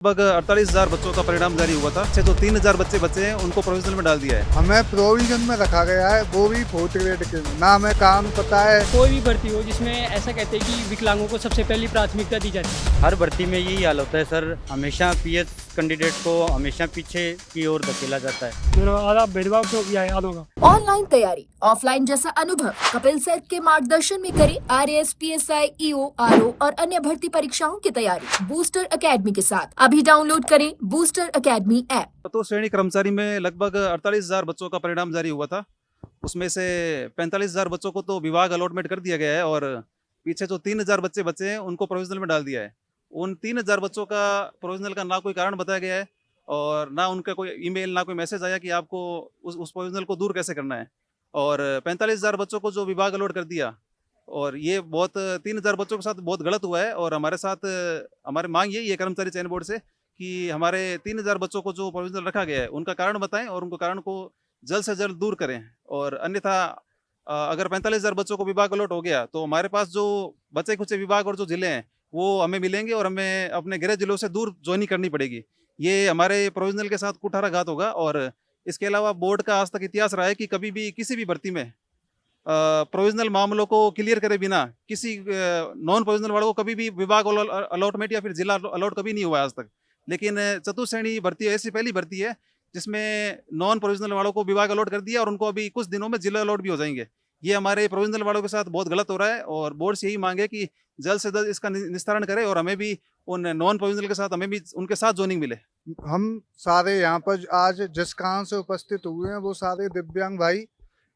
लगभग 48,000 बच्चों का परिणाम जारी हुआ था। तो 3,000 बच्चे बचे हैं, उनको प्रोविजनल में डाल दिया है। हमें प्रोविजन में रखा गया है, वो भी फोर्थ ग्रेड के में। ना हमें काम पता है। कोई भी भर्ती हो जिसमें ऐसा कहते हैं कि विकलांगों को सबसे पहली प्राथमिकता दी जाती है। हर भर्ती में यही हाल होता है सर, हमेशा पीएस कैंडिडेट को हमेशा पीछे की ओर धकेला जाता है। मेरा आधा भेदभाव क्यों किया है आधों का। ऑनलाइन तैयारी, ऑफलाइन जैसा अनुभव कपिल सर के मार्गदर्शन में करें आरएएस, पीएसआई, ईओ, आरओ और अन्य भर्ती परीक्षाओं की तैयारी बूस्टर एकेडमी के साथ। अभी डाउनलोड करें बूस्टर एकेडमी ऐप। चतुर्थ श्रेणी कर्मचारी में लगभग 48,000 बच्चों का परिणाम जारी हुआ था। उसमें से 45,000 बच्चों को तो विभाग अलॉटमेंट कर दिया गया है और पीछे जो 3,000 बच्चे बचे हैं उनको प्रोविजनल में डाल दिया है। उन 3,000 बच्चों का प्रोविजनल का ना कोई कारण बताया गया है और ना उनका कोई ईमेल, ना कोई मैसेज आया कि आपको उस प्रोविजनल को दूर कैसे करना है। और 45,000 बच्चों को जो विभाग अलॉट कर दिया, और ये बहुत 3,000 बच्चों के साथ बहुत गलत हुआ है। और हमारे साथ हमारी मांग यही है कर्मचारी चयन बोर्ड से कि हमारे 3,000 बच्चों को जो प्रोविजनल रखा गया है उनका कारण बताएं और उनको कारण को जल्द से जल्द दूर करें। और अन्यथा अगर 45,000 बच्चों को विभाग अलॉट हो गया तो हमारे पास जो बचे खुचे विभाग और जो जिले हैं वो हमें मिलेंगे और हमें अपने गृह जिलों से दूर ज्वाइनिंग करनी पड़ेगी। ये हमारे प्रोविजनल के साथ कुठाराघात होगा। और इसके अलावा बोर्ड का आज तक इतिहास रहा है कि कभी भी किसी भी भर्ती में प्रोविजनल मामलों को क्लियर करे बिना किसी नॉन प्रोविजनल वालों को कभी भी विभाग अलॉटमेंट या फिर जिला अलॉट कभी नहीं हुआ आज तक। लेकिन चतुर्थ श्रेणी भर्ती ऐसी पहली भर्ती है जिसमें नॉन प्रोविजनल वालों को विभाग अलॉट कर दिया और उनको अभी कुछ दिनों में जिला अलॉट भी हो जाएंगे। ये हमारे प्रोविजनल वालों के साथ बहुत गलत हो रहा है और बोर्ड से यही मांगे कि जल्द से जल्द इसका निस्तारण करे और हमें भी उन नॉन प्रोविजनल के साथ हमें भी उनके साथ जोनिंग मिले। हम सारे यहाँ पर आज जिस कारण से उपस्थित हुए हैं वो सारे दिव्यांग भाई,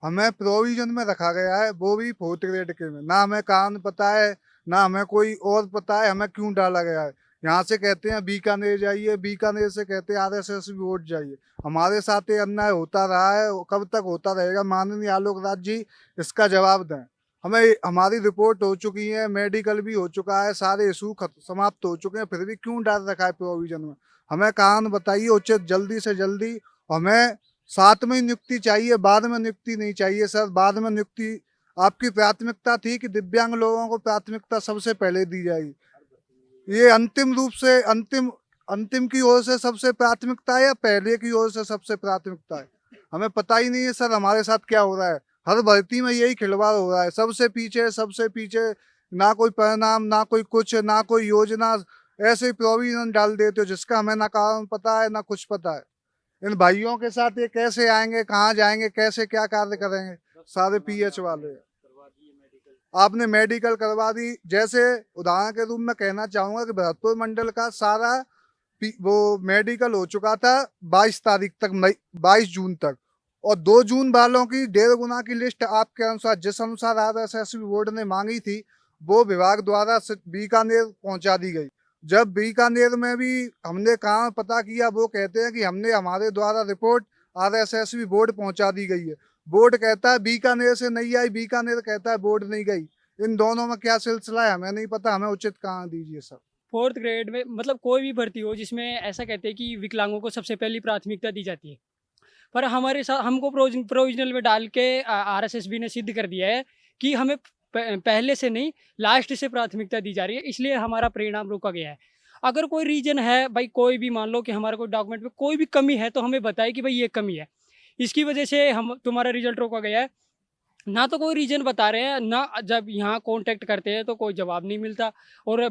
हमें प्रोविजन में रखा गया है, वो भी फोर्थ ग्रेड के में। ना हमें कारण पता है, ना हमें कोई और पता है हमें क्यों डाला गया है। यहाँ से कहते हैं बीकानेर जाइए, बीकानेर से कहते हैं आरएसएस बोर्ड जाइए। हमारे साथ ये अन्याय होता रहा है, कब तक होता रहेगा? माननीय आलोक राज जी इसका जवाब दें। हमें हमारी रिपोर्ट हो चुकी है, मेडिकल भी हो चुका है, सारे इशू समाप्त हो चुके हैं, फिर भी क्यों डाल रखा है प्रोविजन में? हमें कारण बताइए उचित, जल्दी से जल्दी। हमें साथ में ही नियुक्ति चाहिए, बाद में नियुक्ति नहीं चाहिए सर। बाद में नियुक्ति आपकी प्राथमिकता थी कि दिव्यांग लोगों को प्राथमिकता सबसे पहले दी जाएगी। ये अंतिम रूप से अंतिम की ओर से सबसे प्राथमिकता है या पहले की ओर से सबसे प्राथमिकता है? हमें पता ही नहीं है सर हमारे साथ क्या हो रहा है। हर भर्ती में यही खिलवाड़ हो रहा है, सबसे पीछे। ना कोई परिणाम, ना कोई कुछ, ना कोई योजना, ऐसे ही प्रोविजन डाल देते हो जिसका हमें ना कारण पता है ना कुछ पता है। इन भाइयों के साथ ये कैसे आएंगे, कहाँ जाएंगे, कैसे क्या कार्य करेंगे? सारे पीएच वाले आपने मेडिकल करवा दी। जैसे उदाहरण के रूप में कहना चाहूंगा कि भरतपुर मंडल का सारा वो मेडिकल हो चुका था 22 तारीख तक, 22 जून तक, और 2 जून वालों की 1.5 गुना की लिस्ट आपके अनुसार, जिस अनुसार आरएसएस बोर्ड ने मांगी थी, वो विभाग द्वारा बीकानेर पहुंचा दी गई। जब बीकानेर में भी हमने कहाँ पता किया, वो कहते हैं कि हमने हमारे द्वारा रिपोर्ट आरएसएस बोर्ड पहुंचा दी गई है। बोर्ड कहता है बीकानेर से नहीं आई, बीकानेर कहता है बोर्ड नहीं गई। इन दोनों में क्या सिलसिला है हमें नहीं पता। हमें उचित कारण दीजिए सर। फोर्थ ग्रेड में मतलब कोई भी भर्ती हो जिसमें ऐसा कहते हैं कि विकलांगों को सबसे पहली प्राथमिकता दी जाती है, पर हमारे साथ हमको प्रोविजनल में डाल के आरएसएसबी ने सिद्ध कर दिया है कि हमें पहले से नहीं लास्ट से प्राथमिकता दी जा रही है, इसलिए हमारा परिणाम रोका गया है। अगर कोई रीजन है भाई, कोई भी मान लो कि हमारा कोई डॉक्यूमेंट में कोई भी कमी है तो हमें बताए कि भाई ये कमी है, इसकी वजह से हम तुम्हारा रिजल्ट रोका गया है। ना तो कोई रीजन बता रहे हैं, ना जब यहाँ कांटेक्ट करते हैं तो कोई जवाब नहीं मिलता। और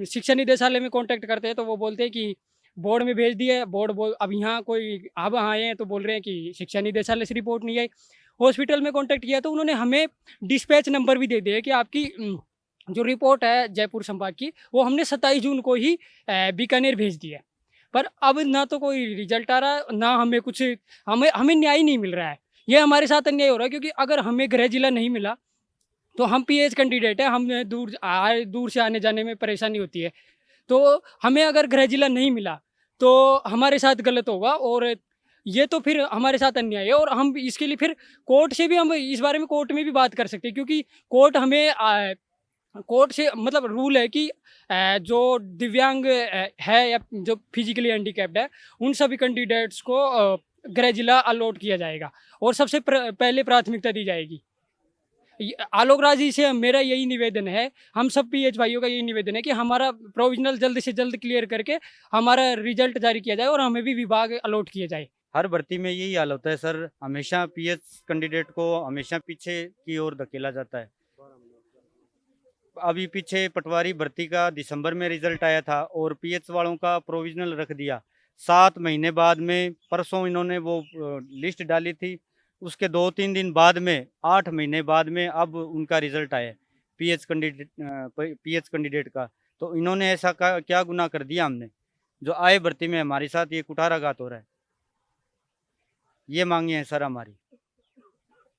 शिक्षा निदेशालय में कांटेक्ट करते हैं तो वो बोलते हैं कि बोर्ड में भेज दिए, अब यहाँ कोई अब आए हैं तो बोल रहे हैं कि शिक्षा निदेशालय से रिपोर्ट नहीं आई। हॉस्पिटल में कांटेक्ट किया तो उन्होंने हमें डिस्पैच नंबर भी दे दिया कि आपकी जो रिपोर्ट है जयपुर संभाग की, वो हमने 27 जून को ही बीकानेर भेज दिया। पर अब ना तो कोई रिजल्ट आ रहा है, ना हमें कुछ हमें न्याय नहीं मिल रहा है। ये हमारे साथ अन्याय हो रहा है, क्योंकि अगर हमें गृह जिला नहीं मिला तो हम पीएच कैंडिडेट है, हमें दूर से आने जाने में परेशानी होती है। तो हमें अगर गृह जिला नहीं मिला तो हमारे साथ गलत होगा और ये तो फिर हमारे साथ अन्याय है। और हम इसके लिए फिर कोर्ट से भी, हम इस बारे में कोर्ट में भी बात कर सकते हैं, क्योंकि कोर्ट हमें कोर्ट से मतलब रूल है कि जो दिव्यांग है या जो फिजिकली हैंडीकैप्ड है उन सभी कैंडिडेट्स को गृह जिला अलॉट किया जाएगा और सबसे पहले प्राथमिकता दी जाएगी। आलोक राज जी से मेरा यही निवेदन है, हम सब पीएच भाइयों का यही निवेदन है कि हमारा प्रोविजनल जल्द से जल्द क्लियर करके हमारा रिजल्ट जारी किया जाए और हमें भी विभाग अलॉट किया जाए। हर भर्ती में यही हाल होता है सर, हमेशा पीएच कैंडिडेट को हमेशा पीछे की ओर धकेला जाता है। अभी पीछे पटवारी भर्ती का दिसंबर में रिजल्ट आया था और पीएच वालों का प्रोविजनल रख दिया। 7 महीने बाद में परसों इन्होंने वो लिस्ट डाली थी, उसके 2-3 दिन बाद में 8 महीने बाद में अब उनका रिजल्ट आया पीएच कैंडिडेट का। तो इन्होंने ऐसा क्या गुनाह कर दिया हमने, जो आए भर्ती में हमारे साथ ये कुठाराघात हो रहा है। ये मांगे हैं सर हमारी,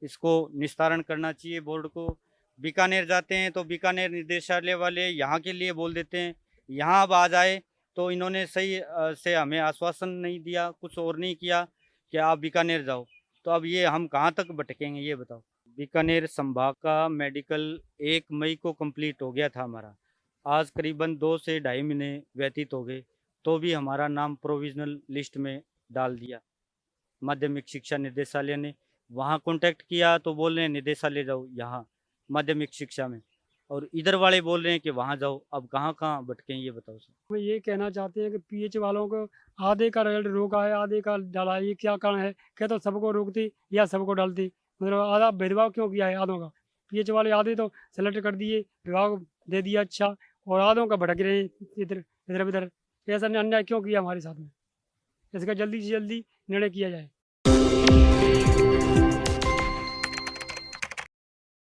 इसको निस्तारण करना चाहिए बोर्ड को। बीकानेर जाते हैं तो बीकानेर निर्देशालय वाले यहाँ के लिए बोल देते हैं, यहाँ अब आ जाए तो इन्होंने सही से हमें आश्वासन नहीं दिया, कुछ और नहीं किया कि आप बीकानेर जाओ। तो अब ये हम कहाँ तक भटकेंगे ये बताओ। बीकानेर संभाग का मेडिकल 1 मई को कंप्लीट हो गया था हमारा, आज करीबन 2 से ढाई महीने व्यतीत हो गए, तो भी हमारा नाम प्रोविजनल लिस्ट में डाल दिया। माध्यमिक शिक्षा निदेशालय ने वहाँ कांटेक्ट किया तो बोल रहे हैं निदेशालय जाओ यहाँ माध्यमिक शिक्षा में, और इधर वाले बोल रहे हैं कि वहाँ जाओ। अब कहाँ कहाँ भटकें ये बताओ सर। हम ये कहना चाहते हैं कि पीएच वालों को आधे का रिजल्ट रोका है, आधे का डाला है, ये क्या कारण है? क्या तो सबको रोकती या सबको डालती, मतलब आधा भेदभाव क्यों किया है आधों का? पीएच वाले आधे तो सेलेक्ट कर दिए, विभाग दे दिया अच्छा, और आधों का भटक रहे हैं इधर इधर उधर। ऐसा अन्याय क्यों किया हमारे साथ में? इसका जल्दी से जल्दी निर्णय किया जाए।